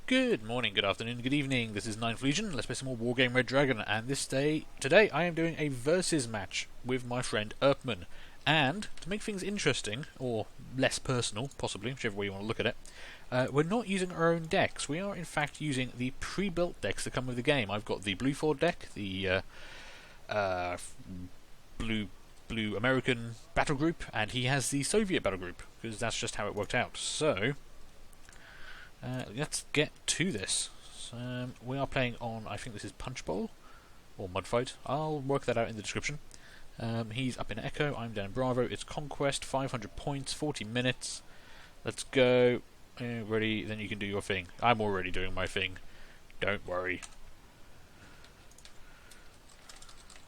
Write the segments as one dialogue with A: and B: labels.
A: Good morning, good afternoon, good evening. This is Ninth Legion. Let's play some more Wargame Red Dragon. And today I am doing a versus match with my friend Erpman. And to make things interesting, or less personal, possibly, whichever way you want to look at it, we're not using our own decks. We are in fact using the pre-built decks that come with the game. I've got the Blue Ford deck, the Blue American battle group, and he has the Soviet battle group, because that's just how it worked out. So let's get to this. We are playing on, I think this is Punch Bowl or Mud Fight. I'll work that out in the description. He's up in Echo, I'm down in Bravo. It's Conquest, 500 points, 40 minutes. Let's go. Ready? Then you can do your thing. I'm already doing my thing. Don't worry.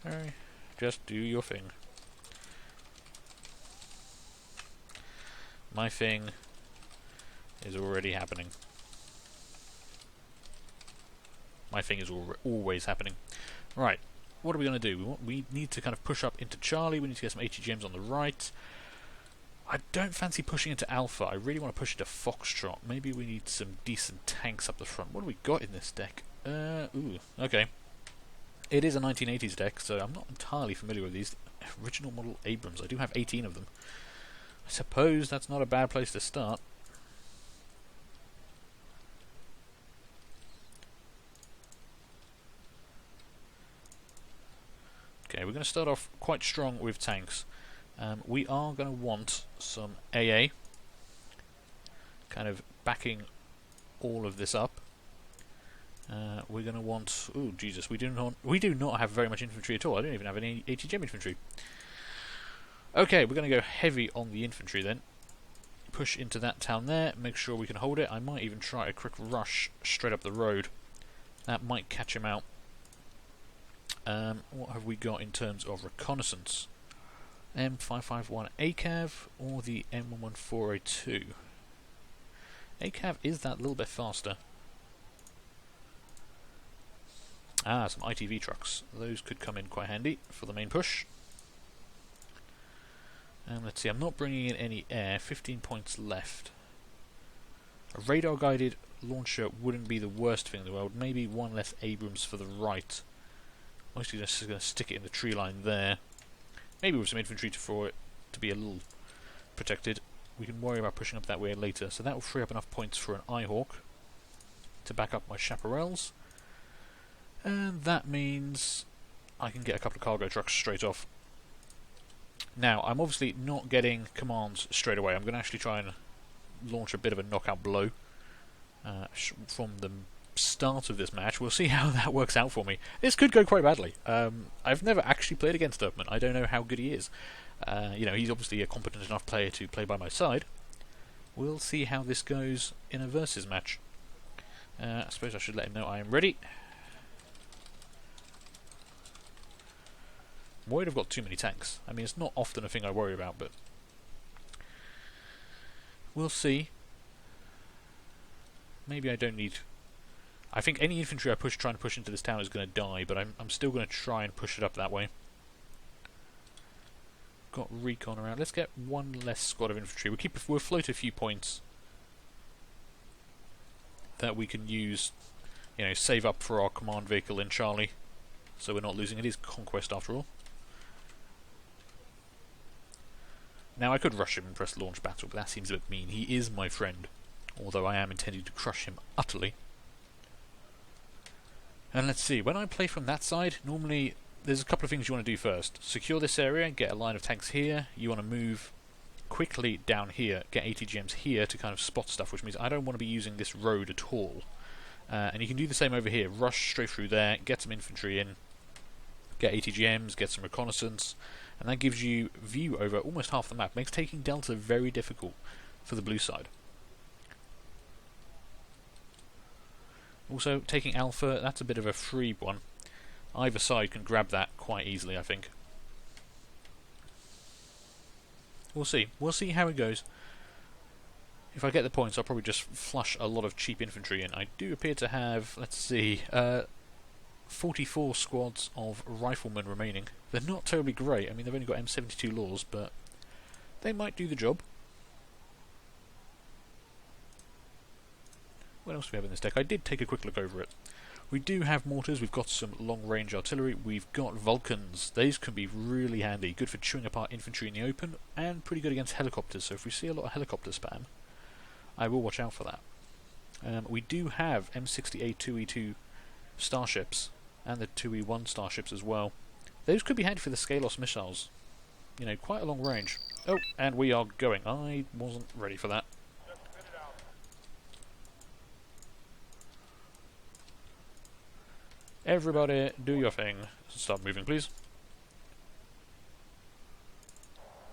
A: Alright, just do your thing. My thing is already happening. My thing is always happening. Right, what are we going to do? We need to kind of push up into Charlie. We need to get some ATGMs on the right. I don't fancy pushing into Alpha. I really want to push into Foxtrot. Maybe we need some decent tanks up the front. What do we got in this deck? Okay. It is a 1980s deck, so I'm not entirely familiar with these. Original model Abrams. I do have 18 of them. I suppose that's not a bad place to start. Okay, we're going to start off quite strong with tanks. We are going to want some AA, kind of backing all of this up. We're going to want... Oh, Jesus, we do not have very much infantry at all. I don't even have any ATGM infantry. Okay, we're going to go heavy on the infantry then. Push into that town there, make sure we can hold it. I might even try a quick rush straight up the road. That might catch him out. What have we got in terms of reconnaissance? M551 ACAV or the M114A2? ACAV is that little bit faster. Some ITV trucks. Those could come in quite handy for the main push. Let's see, I'm not bringing in any air. 15 points left. A radar-guided launcher wouldn't be the worst thing in the world. Maybe one less Abrams for the right. Mostly just going to stick it in the tree line there. Maybe with some infantry for it to be a little protected. We can worry about pushing up that way later. So that will free up enough points for an Eyehawk to back up my chaparrals. And that means I can get a couple of cargo trucks straight off. Now, I'm obviously not getting commands straight away. I'm going to actually try and launch a bit of a knockout blow from the start of this match. We'll see how that works out for me. This could go quite badly. I've never actually played against Erpman. I don't know how good he is. He's obviously a competent enough player to play by my side. We'll see how this goes in a versus match. I suppose I should let him know I am ready. I'm worried I've got too many tanks. I mean, it's not often a thing I worry about, but we'll see. Maybe I don't need... I think any infantry I trying to push into this town is going to die, but I'm still going to try and push it up that way. Got recon around. Let's get one less squad of infantry. We'll float a few points that we can use, save up for our command vehicle in Charlie, so we're not losing. It is Conquest after all. Now I could rush him and press launch battle, but that seems a bit mean. He is my friend, although I am intending to crush him utterly. And let's see, when I play from that side, normally there's a couple of things you want to do first. Secure this area, get a line of tanks here. You want to move quickly down here, get ATGMs here to kind of spot stuff, which means I don't want to be using this road at all. And you can do the same over here. Rush straight through there, get some infantry in, get ATGMs, get some reconnaissance, and that gives you view over almost half the map. Makes taking Delta very difficult for the blue side. Also, taking Alpha, that's a bit of a free one. Either side can grab that quite easily, I think. We'll see. We'll see how it goes. If I get the points, I'll probably just flush a lot of cheap infantry in. I do appear to have, let's see, 44 squads of riflemen remaining. They're not terribly great. I mean, they've only got M72 laws, but they might do the job. What else do we have in this deck? I did take a quick look over it. We do have mortars, we've got some long-range artillery, we've got Vulcans. These can be really handy, good for chewing apart infantry in the open, and pretty good against helicopters, so if we see a lot of helicopter spam, I will watch out for that. We do have M60A 2E2 starships, and the 2E1 starships as well. Those could be handy for the Scalos missiles. You know, quite a long range. Oh, and we are going. I wasn't ready for that. Everybody, do your thing. Start moving, please.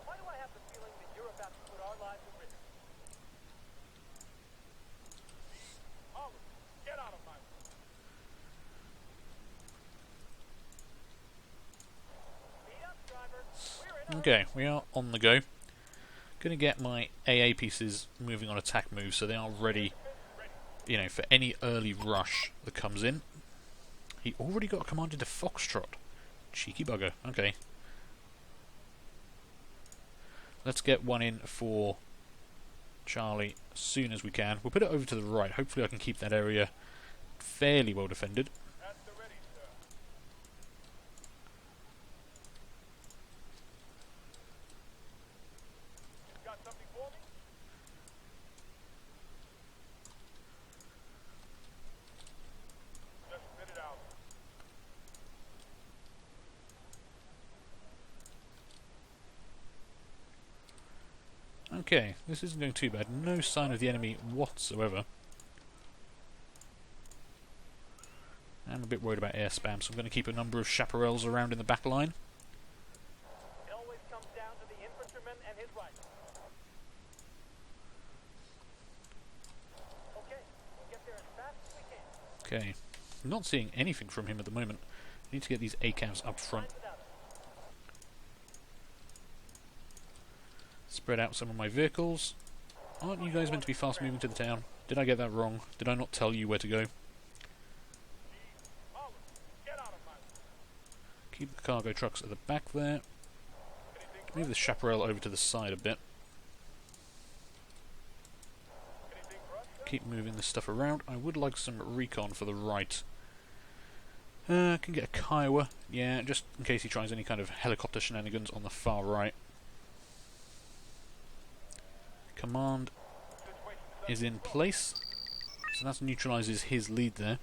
B: Why do I have the feeling that you're about to put our lives at risk? Get out of my way. Speed up, driver. We're in.
A: Okay, we are on the go. Going to get my AA pieces moving on attack moves so they are ready, you know, for any early rush that comes in. He already got a command into Foxtrot. Cheeky bugger. Okay. Let's get one in for Charlie as soon as we can. We'll put it over to the right. Hopefully I can keep that area fairly well defended.
B: At the ready, sir. Got something for me? Just spit it out.
A: Okay, this isn't going too bad. No sign of the enemy whatsoever. I'm a bit worried about air spam, so I'm going to keep a number of chaparrals around in the back line.
B: It always comes down to the infantryman and his rifle. Okay, we'll get there as fast as we can.
A: Okay, not seeing anything from him at the moment. I need to get these ACAVs up front. Spread out some of my vehicles. Aren't you guys meant to be fast moving to the town? Did I get that wrong? Did I not tell you where to go?
B: Get out of my way.
A: Keep the cargo trucks at the back there. Move the chaparral over to the side a bit.
B: Anything for us, sir?
A: Keep moving this stuff around. I would like some recon for the right. Can get a Kiowa. Yeah, just in case he tries any kind of helicopter shenanigans on the far right. Command is in place, so that neutralises his lead there.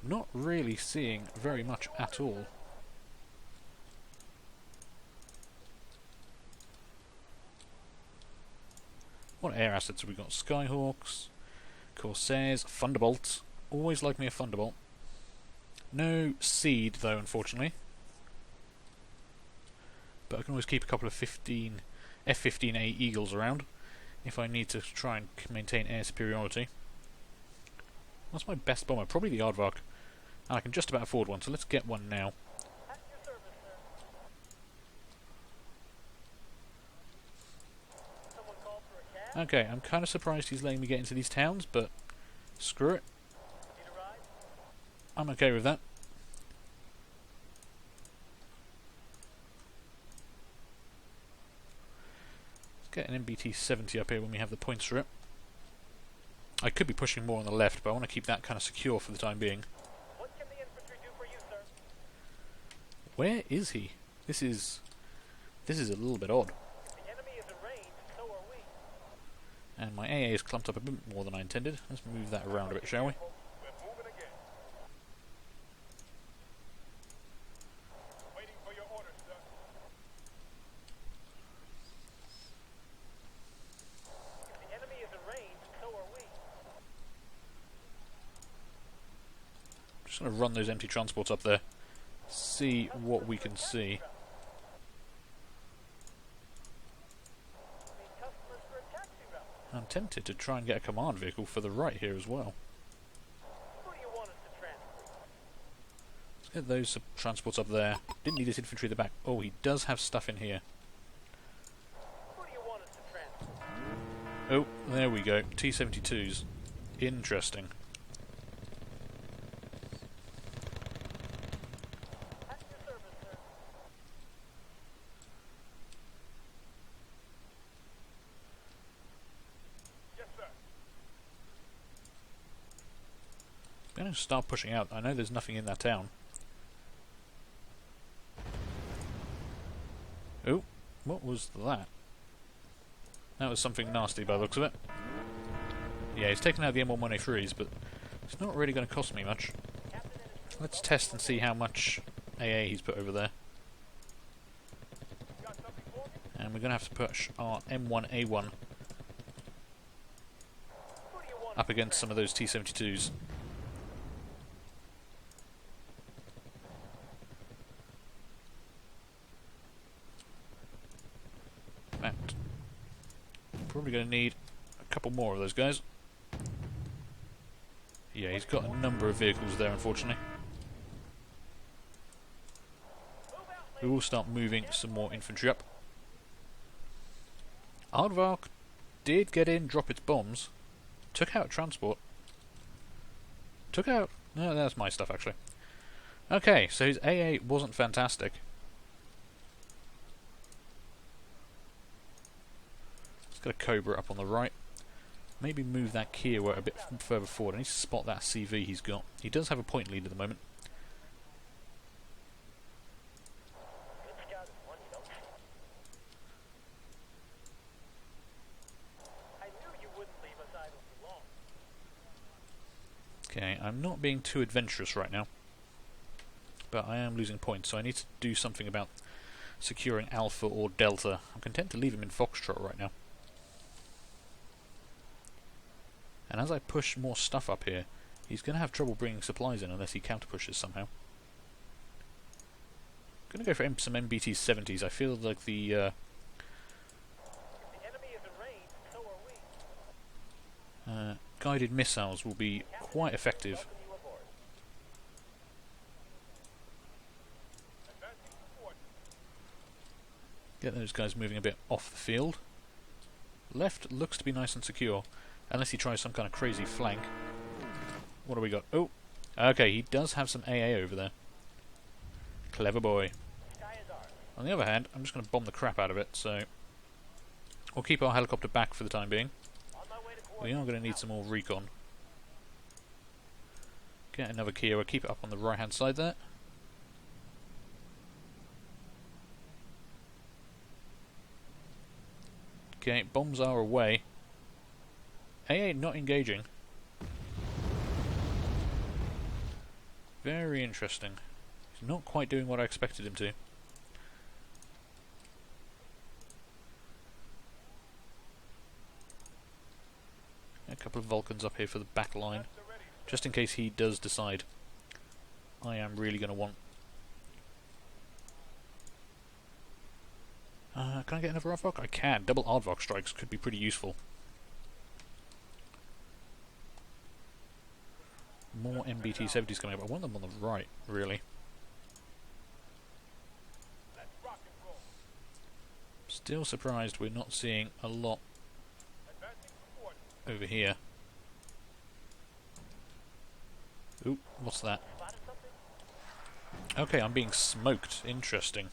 A: Not really seeing very much at all. What air assets have we got? Skyhawks, Corsairs, Thunderbolts. Always like me a Thunderbolt. No Seed though, unfortunately. But I can always keep a couple of F-15A Eagles around if I need to try and maintain air superiority. What's my best bomber? Probably the Aardvark. And I can just about afford one, so let's get one now.
B: At your service, sir. Someone called for a cab?
A: Okay, I'm kind of surprised he's letting me get into these towns, but screw it.
B: Need a ride?
A: I'm okay with that. Get an MBT-70 up here when we have the points for it. I could be pushing more on the left, but I want to keep that kind of secure for the time being.
B: What can the infantry do for you, sir?
A: Where is he? This is a little bit odd.
B: The enemy is in range, so are we.
A: And my AA is clumped up a bit more than I intended. Let's move that around a bit, shall we?
B: We're moving again. Waiting for your orders, sir. If the enemy is in range, so are we.
A: Just going to run those empty transports up there. See what we can see.
B: Need customers for a taxi route.
A: I'm tempted to try and get a command vehicle for the right here as well.
B: Who do you want us to transport?
A: Let's get those transports up there. Didn't need his infantry at the back. Oh, he does have stuff in here.
B: Who do you want us to transport?
A: Oh, there we go. T-72s. Interesting.
B: At your service, sir. Yes, sir.
A: I'm going to start pushing out. I know there's nothing in that town. Oh, what was that? That was something nasty by the looks of it. Yeah, he's taken out the M11A3s, but it's not really going to cost me much. Let's test and see how much AA he's put over there. And we're going to have to push our M1A1 up against some of those T-72s. In fact, probably going to need a couple more of those guys. Yeah, he's got a number of vehicles there, unfortunately. We will start moving some more infantry up. Aardvark did get in, drop its bombs. Took out transport. Took out... No, that's my stuff, actually. Okay, so his AA wasn't fantastic. Let's get a Cobra up on the right. Maybe move that Kiowa a bit further forward. I need to spot that CV he's got. He does have a point lead at the moment. Okay, I'm not being too adventurous right now, but I am losing points, so I need to do something about securing Alpha or Delta. I'm content to leave him in Foxtrot right now. And as I push more stuff up here, he's going to have trouble bringing supplies in unless he counter-pushes somehow. I'm going to go for some MBT-70s. I feel like the
B: enemy is in range, so are we.
A: guided missiles will be quite effective. Get those guys moving a bit off the field. Left looks to be nice and secure, unless he tries some kind of crazy flank. What do we got? Oh, okay, he does have some AA over there. Clever boy. On the other hand, I'm just going to bomb the crap out of it, so we'll keep our helicopter back for the time being. We are going to need some more recon. Get another Kiowa, keep it up on the right hand side there. Okay, bombs are away. AA not engaging. Very interesting. He's not quite doing what I expected him to. A couple of Vulcans up here for the back line, just in case he does decide I am really going to want... can I get another Aardvark? I can. Double Aardvark strikes could be pretty useful. More MBT-70s coming up. I want them on the right, really. Still surprised we're not seeing a lot over here. Ooh, what's that? Okay, I'm being smoked. Interesting.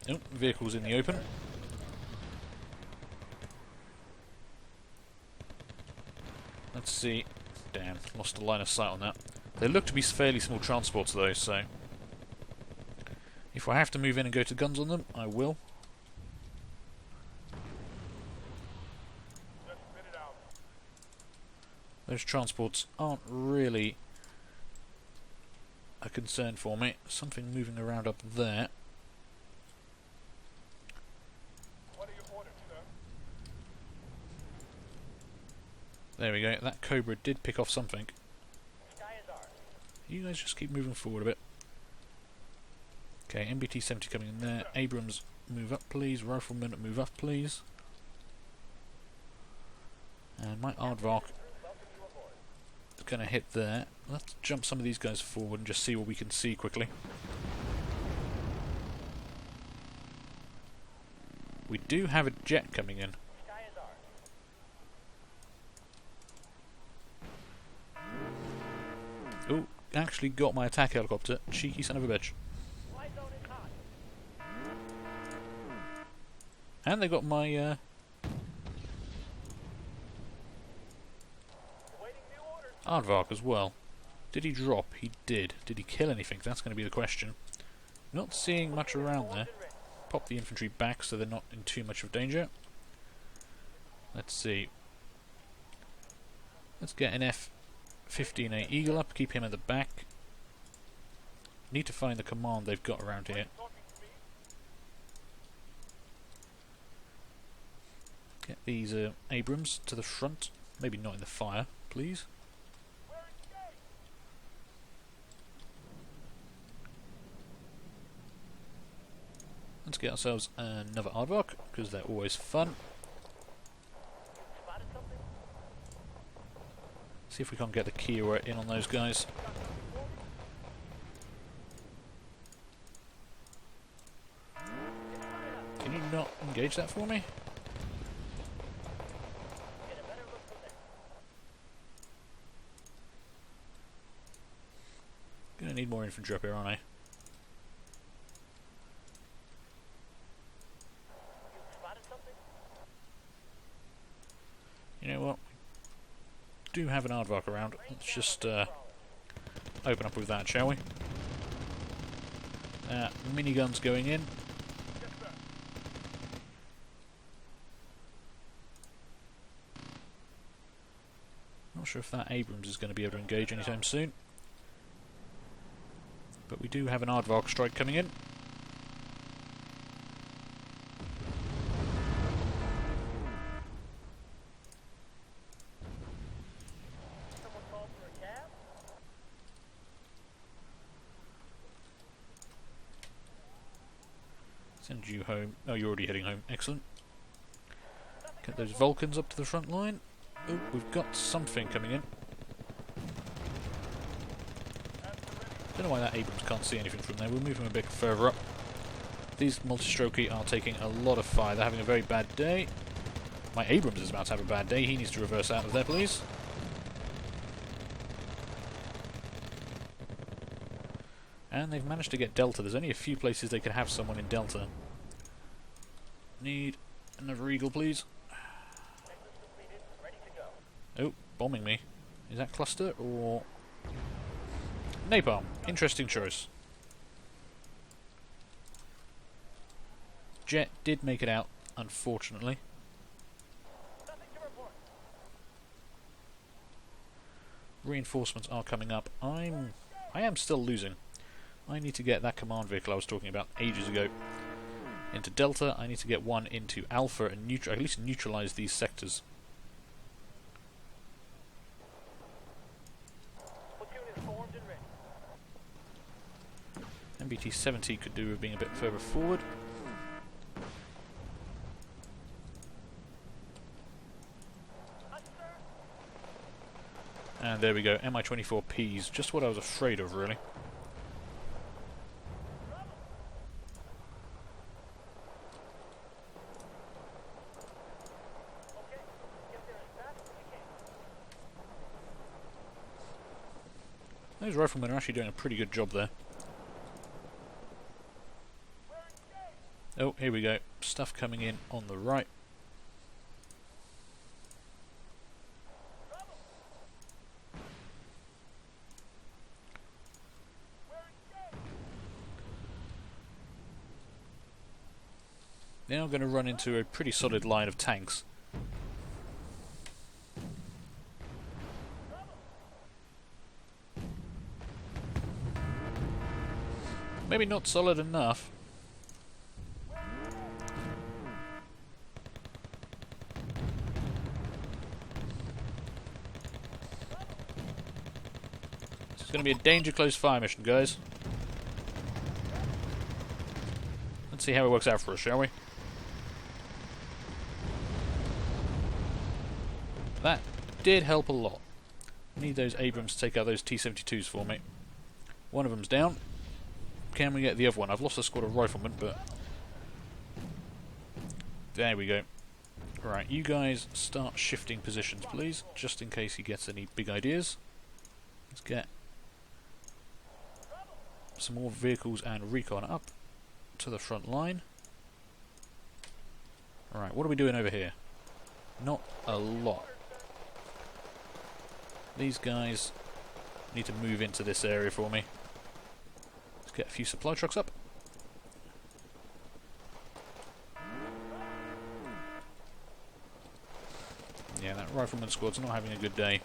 A: Oh, vehicles in the open. Let's see. Damn, lost a line of sight on that. They look to be fairly small transports though, so if I have to move in and go to guns on them, I will. Those transports aren't really a concern for me. Something moving around up there.
B: What are your orders, sir?
A: There we go. That Cobra did pick off something.
B: Sky is ours.
A: You guys just keep moving forward a bit. Okay, MBT-70 coming in there. Abrams, move up please. Rifleman, move up please. And my Aardvark is going to hit there. Let's jump some of these guys forward and just see what we can see quickly. We do have a jet coming in.
B: Sky is ours.
A: Oh, actually got my attack helicopter. Cheeky son of a bitch.
B: Fly zone is hot.
A: And they got my Aardvark as well. Did he drop? He did. Did he kill anything? That's going to be the question. Not seeing much around there. Pop the infantry back so they're not in too much of danger. Let's see. Let's get an F-15A Eagle up, keep him at the back. Need to find the command they've got around here. Get these Abrams to the front. Maybe not in the fire, please. Let's get ourselves another Aardvark, because they're always fun. See if we can't get the Kiowa in on those guys. Can you not engage that for me? Gonna need more infantry up here, aren't I? You know what? We do have an Aardvark around. Let's just open up with that, shall we? Miniguns going in. Not sure if that Abrams is going to be able to engage anytime soon. But we do have an Aardvark strike coming in. Send you home. Oh, you're already heading home. Excellent. Get those Vulcans up to the front line. Oh, we've got something coming in. Don't know why that Abrams can't see anything from there. We'll move him a bit further up. These multistrokey are taking a lot of fire. They're having a very bad day. My Abrams is about to have a bad day. He needs to reverse out of there, please. And they've managed to get Delta. There's only a few places they could have someone in Delta. Need another Eagle, please. Oh, bombing me. Is that cluster or... Napalm. Interesting choice. Jet did make it out, unfortunately. Reinforcements are coming up. I am still losing. I need to get that command vehicle I was talking about ages ago into Delta. I need to get one into Alpha and at least neutralize these sectors. MBT-70 could do with being a bit further forward. And there we go, Mi-24Ps, just what I was afraid of, really. Those riflemen are actually doing a pretty good job there. Oh, here we go. Stuff coming in on the right. Now I'm going to run into a pretty solid line of tanks. Maybe not solid enough. It's going to be a danger close fire mission, guys. Let's see how it works out for us, shall we? That did help a lot. Need those Abrams to take out those T-72s for me. One of them's down. Can we get the other one? I've lost a squad of riflemen, but... There we go. Right, you guys start shifting positions, please, just in case he gets any big ideas. Let's get some more vehicles and recon up to the front line. Alright, what are we doing over here? Not a lot. These guys need to move into this area for me. Let's get a few supply trucks up. Yeah, that rifleman squad's not having a good day.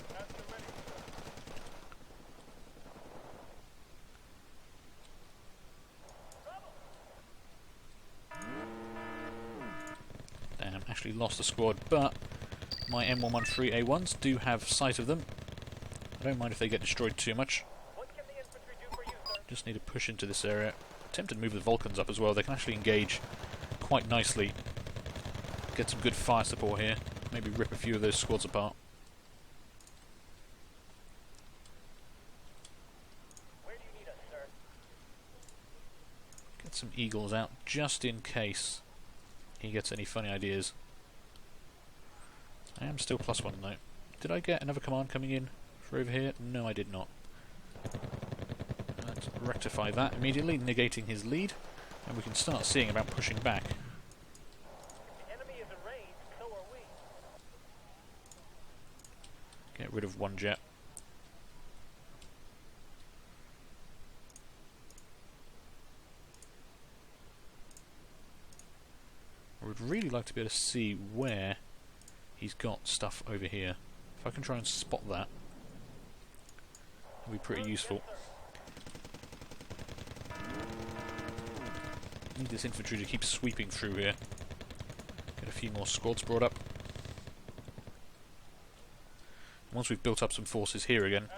A: Damn, actually lost a squad, but my M113A1s do have sight of them. I don't mind if they get destroyed too much.
B: What can the infantry do for you, sir?
A: Just need to push into this area. Tempted to move the Vulcans up as well. They can actually engage quite nicely. Get some good fire support here. Maybe rip a few of those squads apart.
B: Where do you need us, sir?
A: Get some eagles out just in case he gets any funny ideas. I am still +1 though. Did I get another command coming in for over here? No, I did not. Let's rectify that immediately, negating his lead, and we can start seeing about pushing back.
B: If the enemy is in range, so are we.
A: Get rid of one jet. I would really like to be able to see where he's got stuff over here. If I can try and spot that, that'd be pretty useful. Need this infantry to keep sweeping through here. Get a few more squads brought up. Once we've built up some forces here again,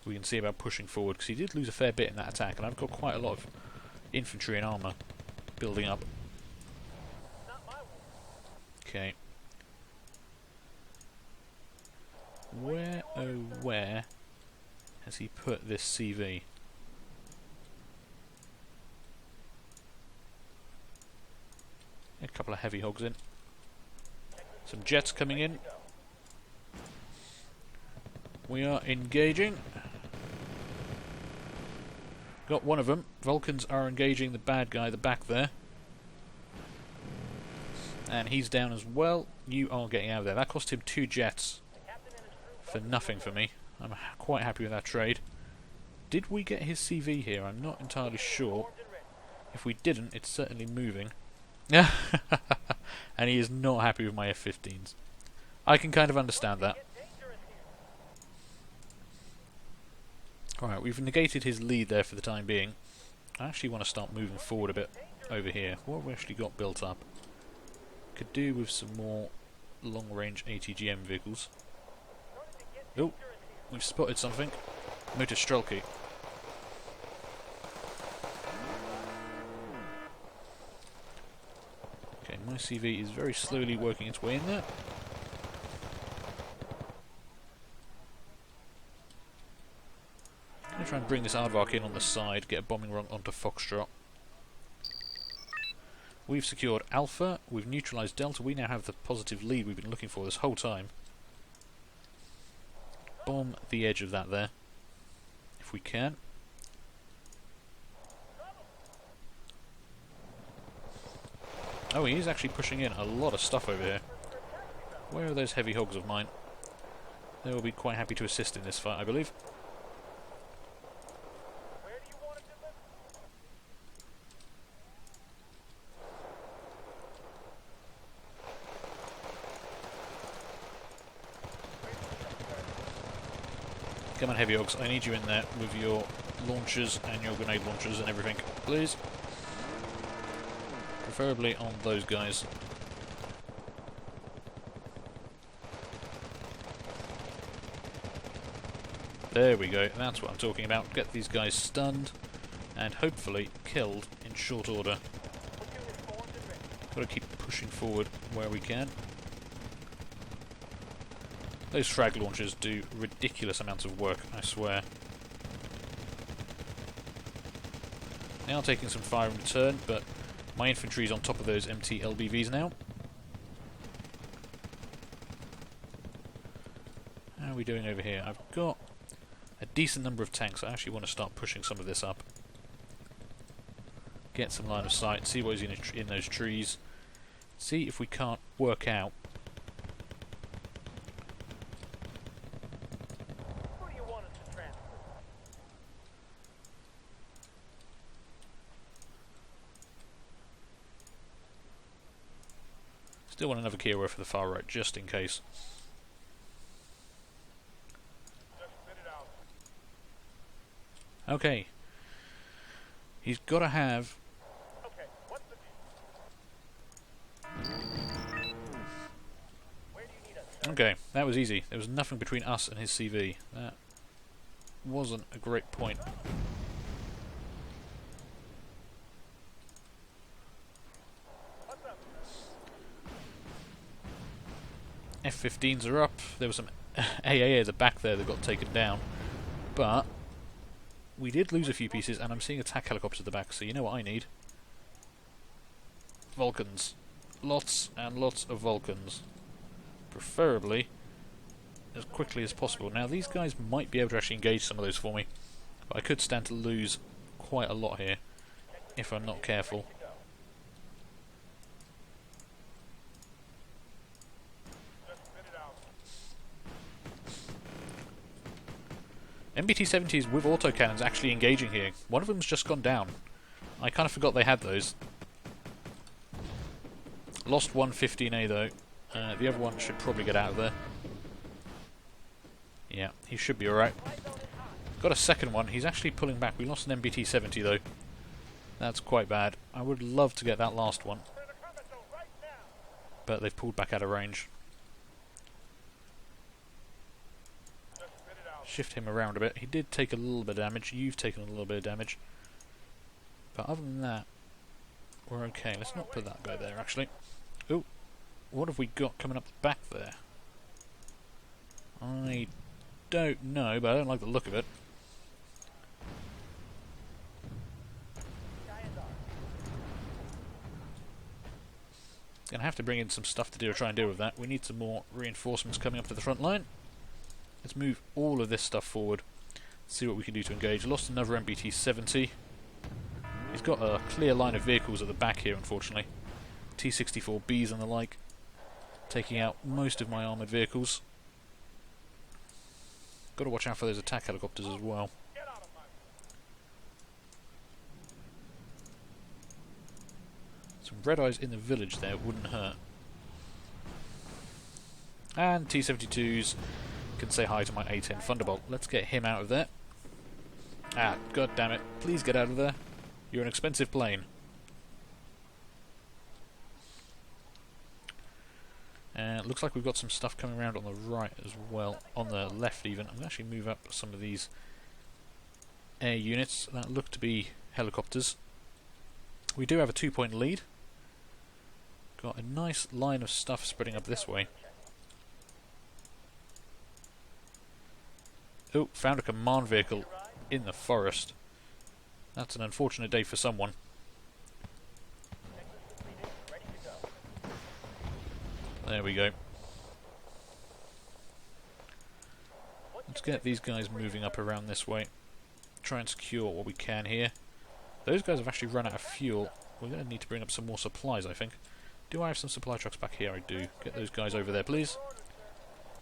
A: we can see about pushing forward, because he did lose a fair bit in that attack, and I've got quite a lot of infantry and armour building up. Okay. Where, oh where, has he put this CV? A couple of heavy hogs in. Some jets coming in. We are engaging. Got one of them. Vulcans are engaging the bad guy at the back there. And he's down as well. You are getting out of there. That cost him 2 jets for nothing for me. I'm quite happy with that trade. Did we get his CV here? I'm not entirely sure. If we didn't, it's certainly moving. And he is not happy with my F-15s. I can kind of understand that. Alright, we've negated his lead there for the time being. I actually want to start moving forward a bit over here. What have we actually got built up? Could do with some more long-range ATGM vehicles. Oh, we've spotted something. Motor Strelky. Okay, my CV is very slowly working its way in there. I'm going to try and bring this aardvark in on the side, get a bombing run onto Foxtrot. We've secured Alpha, we've neutralised Delta, we now have the positive lead we've been looking for this whole time. Bomb the edge of that there, if we can. Oh, he is actually pushing in a lot of stuff over here. Where are those heavy hogs of mine? They will be quite happy to assist in this fight, I believe.
B: Where do you want it to live?
A: Come on, heavy hogs, I need you in there with your launchers and your grenade launchers and everything, please. Preferably on those guys. There we go, that's what I'm talking about. Get these guys stunned and hopefully killed in short order. Got to keep pushing forward where we can. Those frag launchers do ridiculous amounts of work, I swear. They are taking some fire in return, but my infantry's on top of those MT LBVs now. How are we doing over here? I've got a decent number of tanks. I actually want to start pushing some of this up. Get some line of sight, see what is in those trees. See if we can't work out Still want another Kiowa for the far right, just in case. Okay. He's got to have...
B: Okay, what's the deal? Where do you need us, sir?
A: Okay, that was easy. There was nothing between us and his CV. That wasn't a great point.
B: What's up?
A: F-15s are up. There was some AAA at the back there that got taken down. But we did lose a few pieces, and I'm seeing attack helicopters at the back, so you know what I need? Vulcans. Lots and lots of Vulcans. Preferably as quickly as possible. Now, these guys might be able to actually engage some of those for me, but I could stand to lose quite a lot here if I'm not careful. MBT-70s with autocannons actually engaging here. One of them's just gone down. I kind of forgot they had those. Lost one 15A though. The other one should probably get out of there. Yeah, he should be alright. Got a second one. He's actually pulling back. We lost an MBT-70 though. That's quite bad. I would love to get that last one. But they've pulled back out of range. Shift him around a bit. He did take a little bit of damage. You've taken a little bit of damage. But other than that, we're okay. Let's not put that guy there, actually. Oh, what have we got coming up the back there? I don't know, but I don't like the look of it. Gonna have to bring in some stuff to try and deal with that. We need some more reinforcements coming up to the front line. Let's move all of this stuff forward. See what we can do to engage. Lost another MBT-70. He's got a clear line of vehicles at the back here, unfortunately. T-64Bs and the like. Taking out most of my armoured vehicles. Got to watch out for those attack helicopters as well. Some red eyes in the village there wouldn't hurt. And T-72s can say hi to my A-10 Thunderbolt. Let's get him out of there. Ah, god damn it. Please get out of there. You're an expensive plane. And it looks like we've got some stuff coming around on the right as well. On the left even. I'm going to actually move up some of these air units that look to be helicopters. We do have a 2-point lead. Got a nice line of stuff spreading up this way. Oh, found a command vehicle in the forest. That's an unfortunate day for someone. There we go. Let's get these guys moving up around this way. Try and secure what we can here. Those guys have actually run out of fuel. We're going to need to bring up some more supplies, I think. Do I have some supply trucks back here? I do. Get those guys over there, please.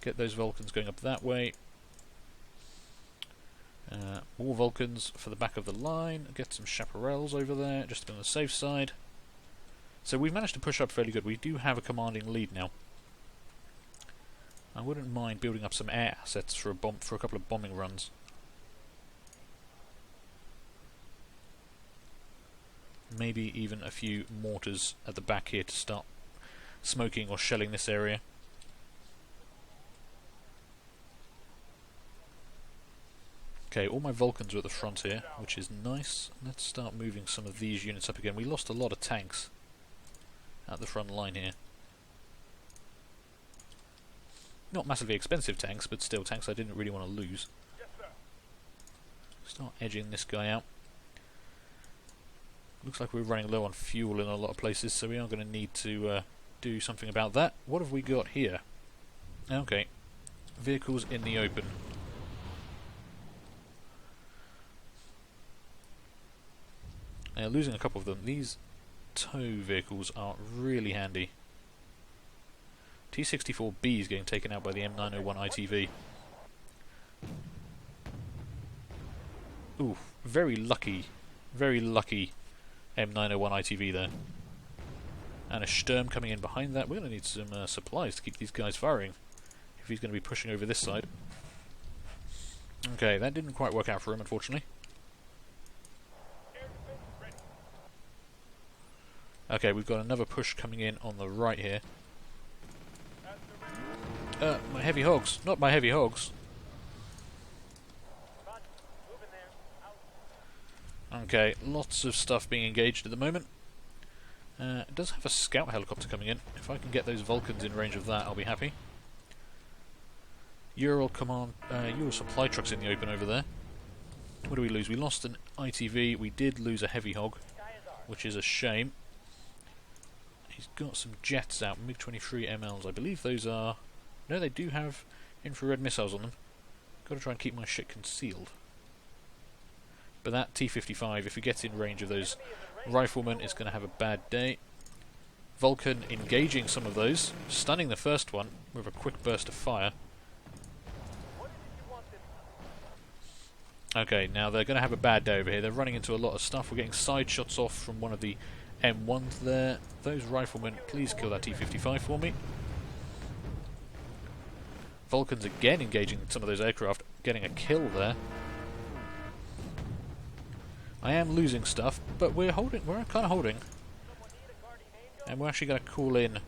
A: Get those Vulcans going up that way. More Vulcans for the back of the line. Get some chaparrals over there, just to be on the safe side. So we've managed to push up fairly good. We do have a commanding lead now. I wouldn't mind building up some air assets for a couple of bombing runs. Maybe even a few mortars at the back here to start smoking or shelling this area. Okay, all my Vulcans are at the front here, which is nice. Let's start moving some of these units up again. We lost a lot of tanks at the front line here. Not massively expensive tanks, but still tanks I didn't really want to lose. Start edging this guy out. Looks like we're running low on fuel in a lot of places, so we are going to need to do something about that. What have we got here? Okay, vehicles in the open. Losing a couple of them. These tow vehicles are really handy. T-64B is getting taken out by the M901 ITV. Ooh, very lucky M901 ITV there. And a Sturm coming in behind that. We're going to need some supplies to keep these guys firing if he's going to be pushing over this side. Okay, that didn't quite work out for him, unfortunately. Okay, we've got another push coming in on the right here. My heavy hogs. Not my heavy hogs. Okay, lots of stuff being engaged at the moment. It does have a scout helicopter coming in. If I can get those Vulcans in range of that, I'll be happy. Ural supply trucks in the open over there. What do we lose? We lost an ITV. We did lose a heavy hog, which is a shame. He's got some jets out, MiG-23 MLs. I believe those are... No, they do have infrared missiles on them. Got to try and keep my shit concealed. But that T-55, if he gets in range of those riflemen, is going to have a bad day. Vulcan engaging some of those, stunning the first one with a quick burst of fire. Okay, now they're going to have a bad day over here. They're running into a lot of stuff. We're getting side shots off from one of the M1s there. Those riflemen, please kill that T-55 for me. Vulcans again engaging some of those aircraft, getting a kill there. I am losing stuff, but we're kind of holding. And we're actually going to call in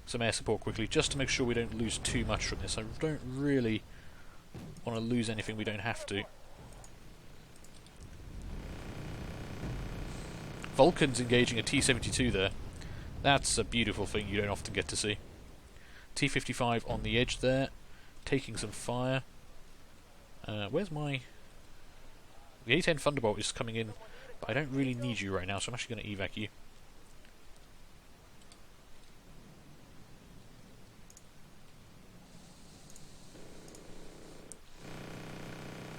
A: some air support quickly, just to make sure we don't lose too much from this. I don't really want to lose anything we don't have to. Vulcan's engaging a T-72 there. That's a beautiful thing you don't often get to see. T-55 on the edge there, taking some fire. Where's my... The A-10 Thunderbolt is coming in, but I don't really need you right now, so I'm actually going to evac you.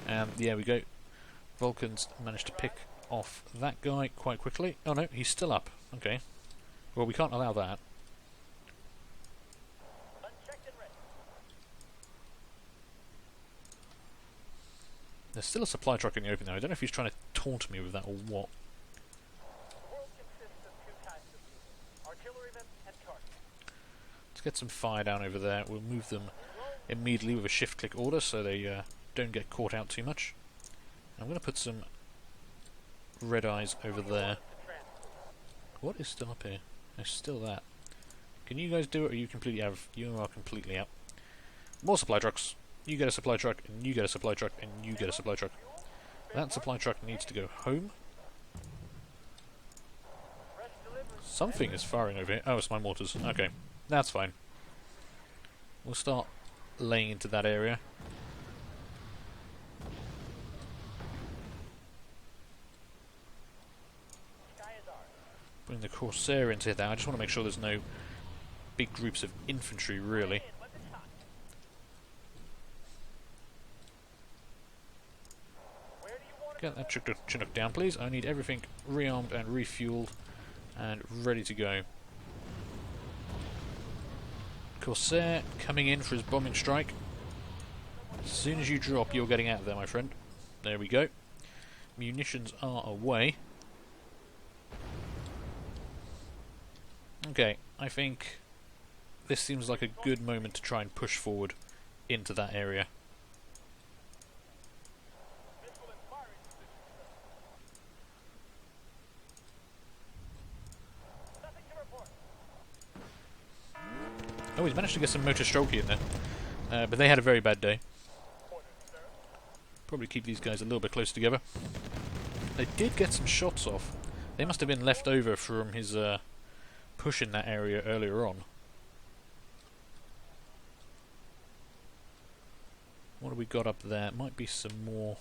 A: And there we go. Vulcans managed to pick off that guy quite quickly. Oh no, he's still up. Okay. Well, we can't allow that. There's still a supply truck in the open there. I don't know if he's trying to taunt me with that or what. Let's get some fire down over there. We'll move them immediately with a shift-click order so they don't get caught out too much. And I'm going to put some red eyes over there. What is still up here? There's still that. Can you guys do it, or are you completely out? You are completely out. More supply trucks. You get a supply truck, and you get a supply truck, and you get a supply truck. That supply truck needs to go home. Something is firing over here. Oh, it's my mortars. Okay, that's fine. We'll start laying into that area. Bring the Corsair into that. I just want to make sure there's no big groups of infantry, really. Get that Chinook down, please. I need everything rearmed and refueled and ready to go. Corsair coming in for his bombing strike. As soon as you drop, you're getting out of there, my friend. There we go. Munitions are away. Okay, I think this seems like a good moment to try and push forward into that area. Oh, he's managed to get some motor strokey in there. But they had a very bad day. Probably keep these guys a little bit close together. They did get some shots off. They must have been left over from his push in that area earlier on. What have we got up there? Might be some more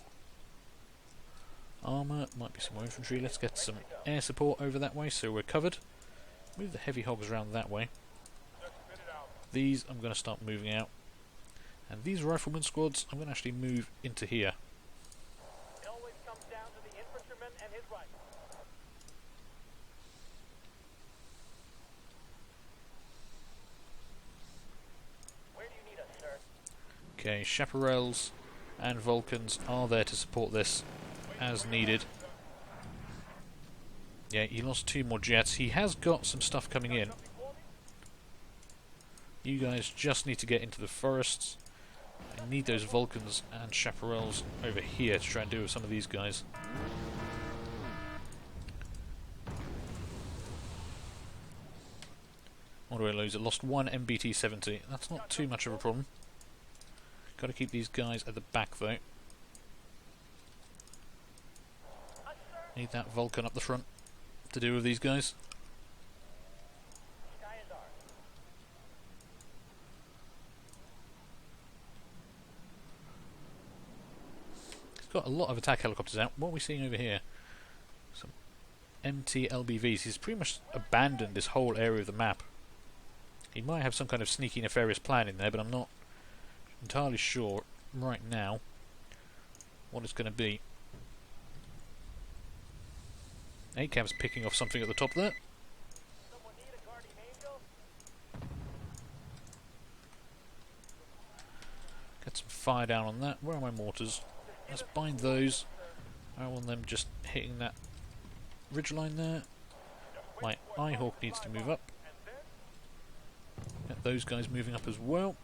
A: armour, might be some more infantry. Let's get some air support over that way so we're covered. Move the heavy hogs around that way. These I'm going to start moving out. And these rifleman squads I'm going to actually move into here.
B: It always comes down to the infantryman and his rifle. Where do you need us, sir?
A: Okay, Chaparrals and Vulcans are there to support this as needed. Yeah, he lost 2 more jets. He has got some stuff coming in. You guys just need to get into the forests. I need those Vulcans and Chaparrals over here to try and deal with some of these guys. What do I lose? I lost 1 MBT-70. That's not too much of a problem. Got to keep these guys at the back though. Need that Vulcan up the front to deal with these guys. He's got a lot of attack helicopters out. What are we seeing over here? Some MT-LBVs. He's pretty much abandoned this whole area of the map. He might have some kind of sneaky nefarious plan in there, but I'm not entirely sure right now what it's going to be. ACAB's picking off something at the top there. Get some fire down on that. Where are my mortars? Let's bind those. I don't want them just hitting that ridgeline there. My Eyehawk needs to move up. Get those guys moving up as well.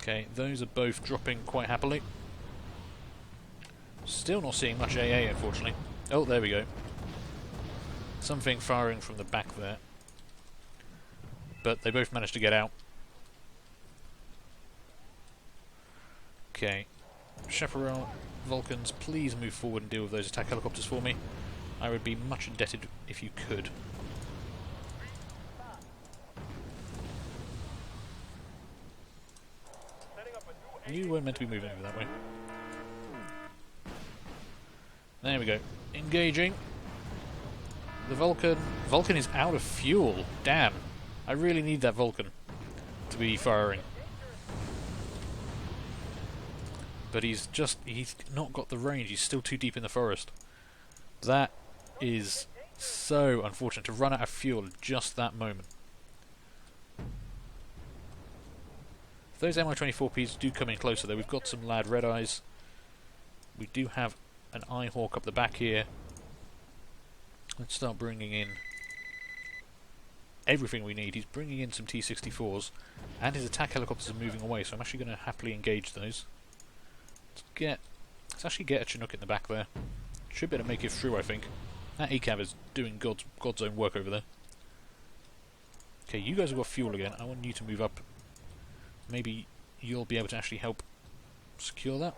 A: Okay, those are both dropping quite happily. Still not seeing much AA, unfortunately. Oh, there we go. Something firing from the back there. But they both managed to get out. Okay. Chaparral, Vulcans, please move forward and deal with those attack helicopters for me. I would be much indebted if you could. You weren't meant to be moving over that way. There we go. Engaging. The Vulcan. Vulcan is out of fuel. Damn. I really need that Vulcan to be firing. But he's not got the range. He's still too deep in the forest. That is so unfortunate, to run out of fuel at just that moment. If those Mi-24Ps do come in closer though, we've got some Lad Red Eyes. We do have an Eyehawk up the back here. Let's start bringing in everything we need. He's bringing in some T-64s, and his attack helicopters are moving away, so I'm actually going to happily engage those. Let's actually get a Chinook in the back there. Should be able to make it through, I think. That ACAV is doing God's own work over there. Okay, you guys have got fuel again. I want you to move up. Maybe you'll be able to actually help secure that.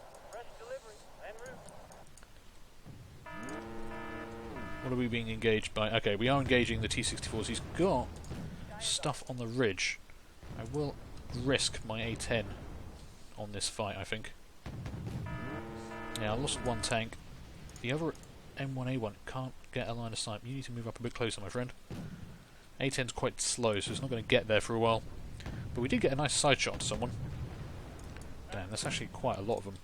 A: What are we being engaged by? Okay, we are engaging the T-64s. He's got stuff on the ridge. I will risk my A-10 on this fight, I think. Yeah, I lost 1 tank. The other M1A1 can't get a line of sight. You need to move up a bit closer, my friend. A-10's quite slow, so it's not going to get there for a while. But we did get a nice side shot to someone. Damn, that's actually quite a lot of them.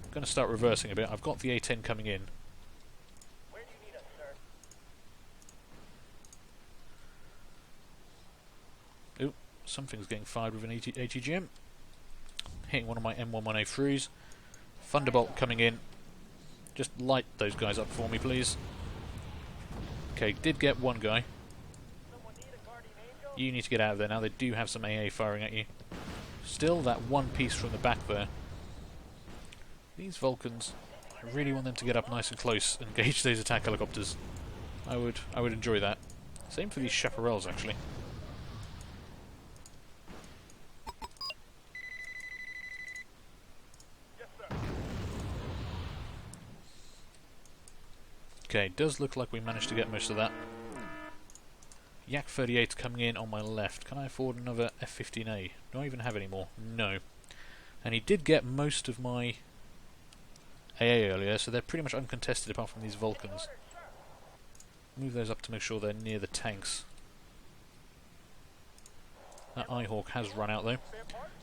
A: I'm going to start reversing a bit. I've got the A-10 coming in.
B: Where do you need us, sir?
A: Ooh, something's getting fired with an ATGM. Hitting one of my M11A3s. Thunderbolt coming in. Just light those guys up for me, please. Okay, did get one guy. You need to get out of there now. They do have some AA firing at you. Still that one piece from the back there. These Vulcans, I really want them to get up nice and close and engage those attack helicopters. I would enjoy that. Same for these Chaparrals, actually. Okay, does look like we managed to get most of that. Yak 38 coming in on my left. Can I afford another F-15A? Do I even have any more? No. And he did get most of my AA earlier, so they're pretty much uncontested apart from these Vulcans. Move those up to make sure they're near the tanks. That Eyehawk has run out though.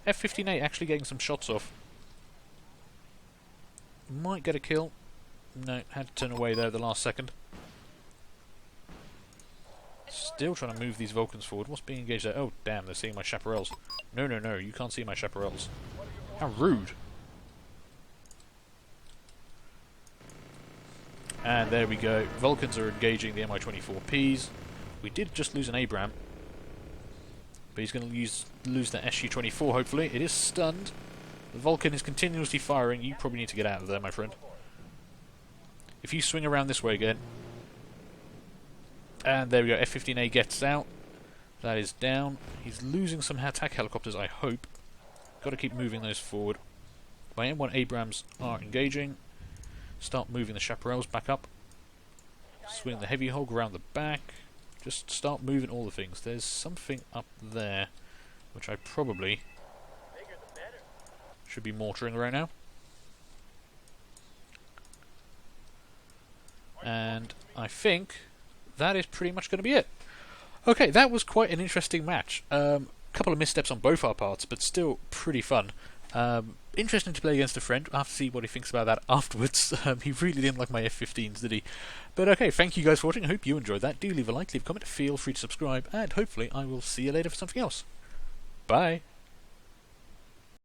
A: F-15A actually getting some shots off. Might get a kill. No, had to turn away there the last second. Still trying to move these Vulcans forward. What's being engaged there? Oh, damn, they're seeing my chaparrals. No, no, no, you can't see my chaparrals. How rude. And there we go. Vulcans are engaging the Mi-24Ps. We did just lose an Abraham. But he's going to lose the SU-24, hopefully. It is stunned. The Vulcan is continuously firing. You probably need to get out of there, my friend. If you swing around this way again. And there we go. F-15A gets out. That is down. He's losing some attack helicopters, I hope. Got to keep moving those forward. My M1 Abrams are engaging. Start moving the chaparrals back up. Swing the heavy hog around the back. Just start moving all the things. There's something up there which I probably should be mortaring right now. And I think that is pretty much going to be it. Okay, that was quite an interesting match. Couple of missteps on both our parts, but still pretty fun. Interesting to play against a friend. I'll have to see what he thinks about that afterwards. He really didn't like my F-15s, did he? But okay, thank you guys for watching. I hope you enjoyed that. Do leave a like, leave a comment, feel free to subscribe, and hopefully I will see you later for something else. Bye!